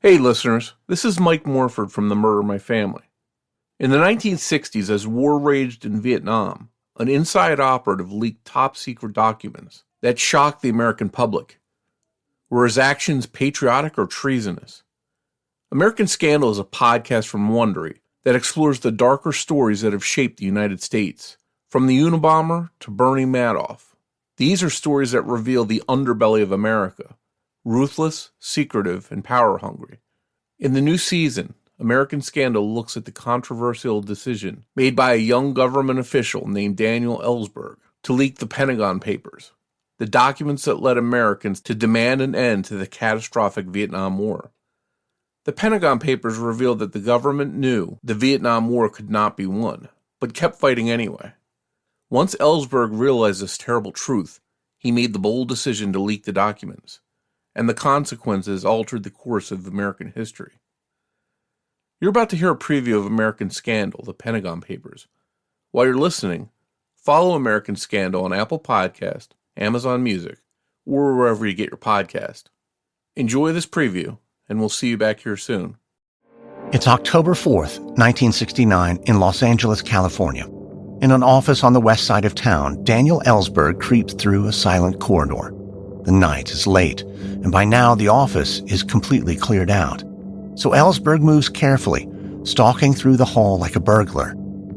Hey listeners, this is Mike Morford from The Murder of My Family. In the 1960s, as war raged in Vietnam, an inside operative leaked top-secret documents that shocked the American public. Were his actions patriotic or treasonous? American Scandal is a podcast from Wondery that explores the darker stories that have shaped the United States, from the Unabomber to Bernie Madoff. These are stories that reveal the underbelly of America, ruthless, secretive, and power-hungry. In the new season, American Scandal looks at the controversial decision made by a young government official named Daniel Ellsberg to leak the Pentagon Papers, the documents that led Americans to demand an end to the catastrophic Vietnam War. The Pentagon Papers revealed that the government knew the Vietnam War could not be won, but kept fighting anyway. Once Ellsberg realized this terrible truth, he made the bold decision to leak the documents, and the consequences altered the course of American history. You're about to hear a preview of American Scandal, the Pentagon Papers. While you're listening, follow American Scandal on Apple Podcast, Amazon Music, or wherever you get your podcast. Enjoy this preview, and we'll see you back here soon. It's October 4th, 1969, in Los Angeles, California. In an office on the west side of town, Daniel Ellsberg creeps through a silent corridor. The night is late, and by now the office is completely cleared out. So Ellsberg moves carefully, stalking through the hall like a burglar.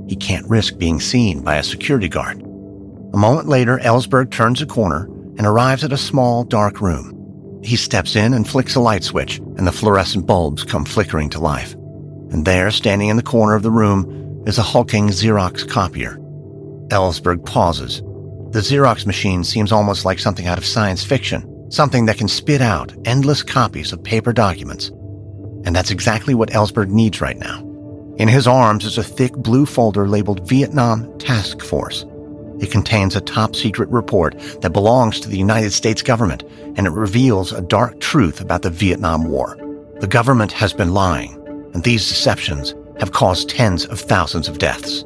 He can't risk being seen by a security guard. A moment later, Ellsberg turns a corner and arrives at a small, dark room. He steps in and flicks a light switch, and the fluorescent bulbs come flickering to life. And there, standing in the corner of the room, is a hulking Xerox copier. Ellsberg pauses. The Xerox machine seems almost like something out of science fiction, something that can spit out endless copies of paper documents. And that's exactly what Ellsberg needs right now. In his arms is a thick blue folder labeled Vietnam Task Force. It contains a top-secret report that belongs to the United States government, and it reveals a dark truth about the Vietnam War. The government has been lying, and these deceptions have caused tens of thousands of deaths.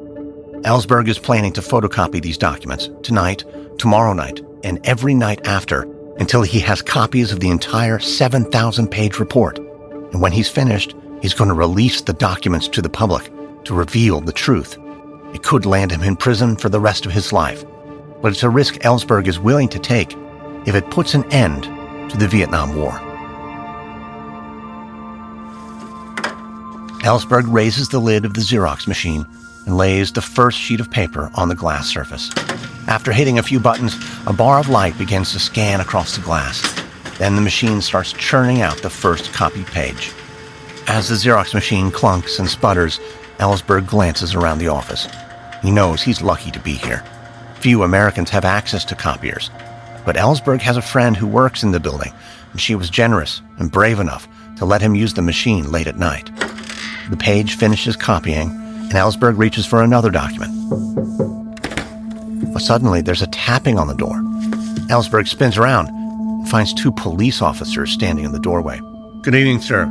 Ellsberg is planning to photocopy these documents tonight, tomorrow night, and every night after until he has copies of the entire 7,000-page report. And when he's finished, he's going to release the documents to the public to reveal the truth. It could land him in prison for the rest of his life, but it's a risk Ellsberg is willing to take if it puts an end to the Vietnam War. Ellsberg raises the lid of the Xerox machine and lays the first sheet of paper on the glass surface. After hitting a few buttons, a bar of light begins to scan across the glass. Then the machine starts churning out the first copied page. As the Xerox machine clunks and sputters, Ellsberg glances around the office. He knows he's lucky to be here. Few Americans have access to copiers, but Ellsberg has a friend who works in the building, and she was generous and brave enough to let him use the machine late at night. The page finishes copying, and Ellsberg reaches for another document. But suddenly, there's a tapping on the door. Ellsberg spins around and finds two police officers standing in the doorway. "Good evening, sir.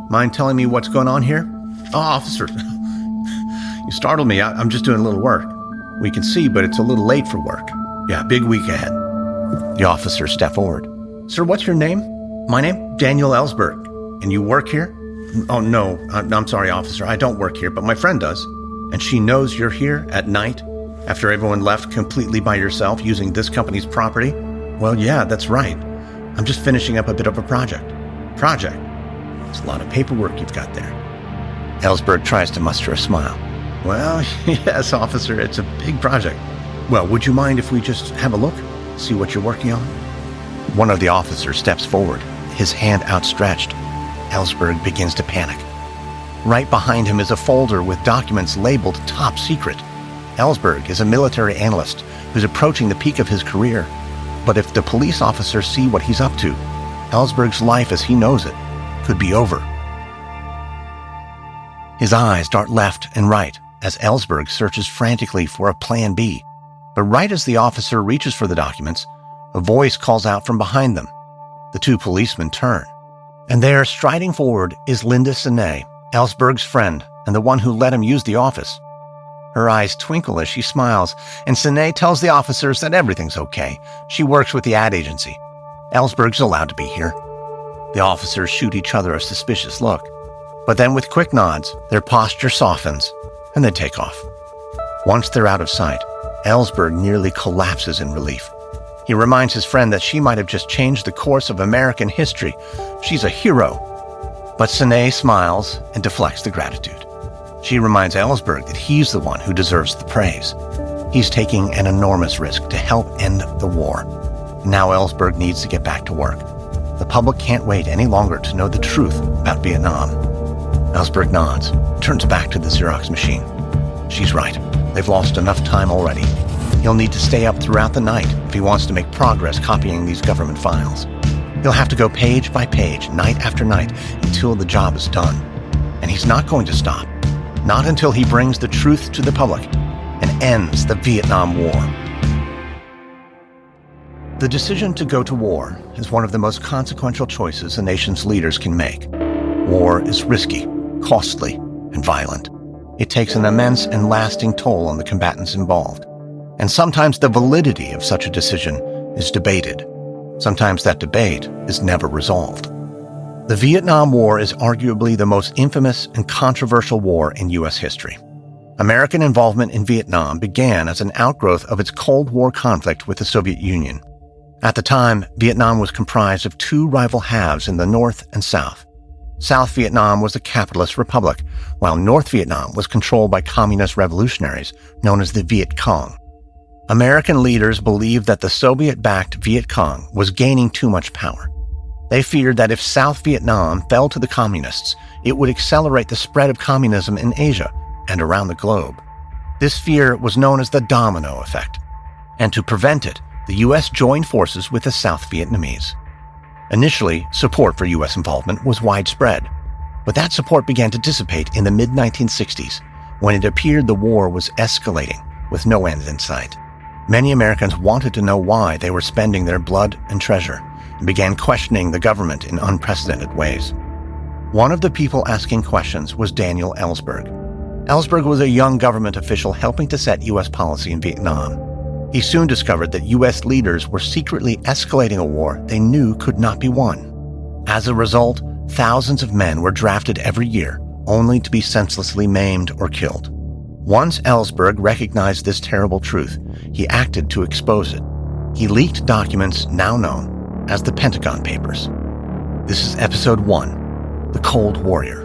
Mind telling me what's going on here?" "Oh, officer, you startled me. I'm just doing a little work. We can see, but it's a little late for work. Yeah, big week ahead." The officers step forward. "Sir, what's your name?" "My name? Daniel Ellsberg. And you work here?" "Oh, no. I'm sorry, officer. I don't work here, but my friend does." "And she knows you're here at night, after everyone left completely by yourself using this company's property?" "Well, yeah, that's right. I'm just finishing up a bit of a project." "Project? It's a lot of paperwork you've got there." Ellsberg tries to muster a smile. "Well, yes, officer, it's a big project." "Well, would you mind if we just have a look, see what you're working on?" One of the officers steps forward, his hand outstretched. Ellsberg begins to panic. Right behind him is a folder with documents labeled Top Secret. Ellsberg is a military analyst who's approaching the peak of his career. But if the police officers see what he's up to, Ellsberg's life as he knows it could be over. His eyes dart left and right as Ellsberg searches frantically for a plan B. But right as the officer reaches for the documents, a voice calls out from behind them. The two policemen turn. And there, striding forward, is Linda Sine, Ellsberg's friend and the one who let him use the office. Her eyes twinkle as she smiles, and Sine tells the officers that everything's okay. She works with the ad agency. Ellsberg's allowed to be here. The officers shoot each other a suspicious look. But then with quick nods, their posture softens, and they take off. Once they're out of sight, Ellsberg nearly collapses in relief. He reminds his friend that she might have just changed the course of American history. She's a hero. But Sinead smiles and deflects the gratitude. She reminds Ellsberg that he's the one who deserves the praise. He's taking an enormous risk to help end the war. Now Ellsberg needs to get back to work. The public can't wait any longer to know the truth about Vietnam. Ellsberg nods, turns back to the Xerox machine. She's right. They've lost enough time already. He'll need to stay up throughout the night if he wants to make progress copying these government files. He'll have to go page by page, night after night, until the job is done. And he's not going to stop. Not until he brings the truth to the public and ends the Vietnam War. The decision to go to war is one of the most consequential choices a nation's leaders can make. War is risky, costly, and violent. It takes an immense and lasting toll on the combatants involved. And sometimes the validity of such a decision is debated. Sometimes that debate is never resolved. The Vietnam War is arguably the most infamous and controversial war in U.S. history. American involvement in Vietnam began as an outgrowth of its Cold War conflict with the Soviet Union. At the time, Vietnam was comprised of two rival halves in the North and South. South Vietnam was a capitalist republic, while North Vietnam was controlled by communist revolutionaries known as the Viet Cong. American leaders believed that the Soviet-backed Viet Cong was gaining too much power. They feared that if South Vietnam fell to the communists, it would accelerate the spread of communism in Asia and around the globe. This fear was known as the domino effect. And to prevent it, the U.S. joined forces with the South Vietnamese. Initially, support for U.S. involvement was widespread, but that support began to dissipate in the mid-1960s when it appeared the war was escalating with no end in sight. Many Americans wanted to know why they were spending their blood and treasure and began questioning the government in unprecedented ways. One of the people asking questions was Daniel Ellsberg. Ellsberg was a young government official helping to set U.S. policy in Vietnam. He soon discovered that U.S. leaders were secretly escalating a war they knew could not be won. As a result, thousands of men were drafted every year, only to be senselessly maimed or killed. Once Ellsberg recognized this terrible truth, he acted to expose it. He leaked documents now known as the Pentagon Papers. This is Episode 1, The Cold Warrior.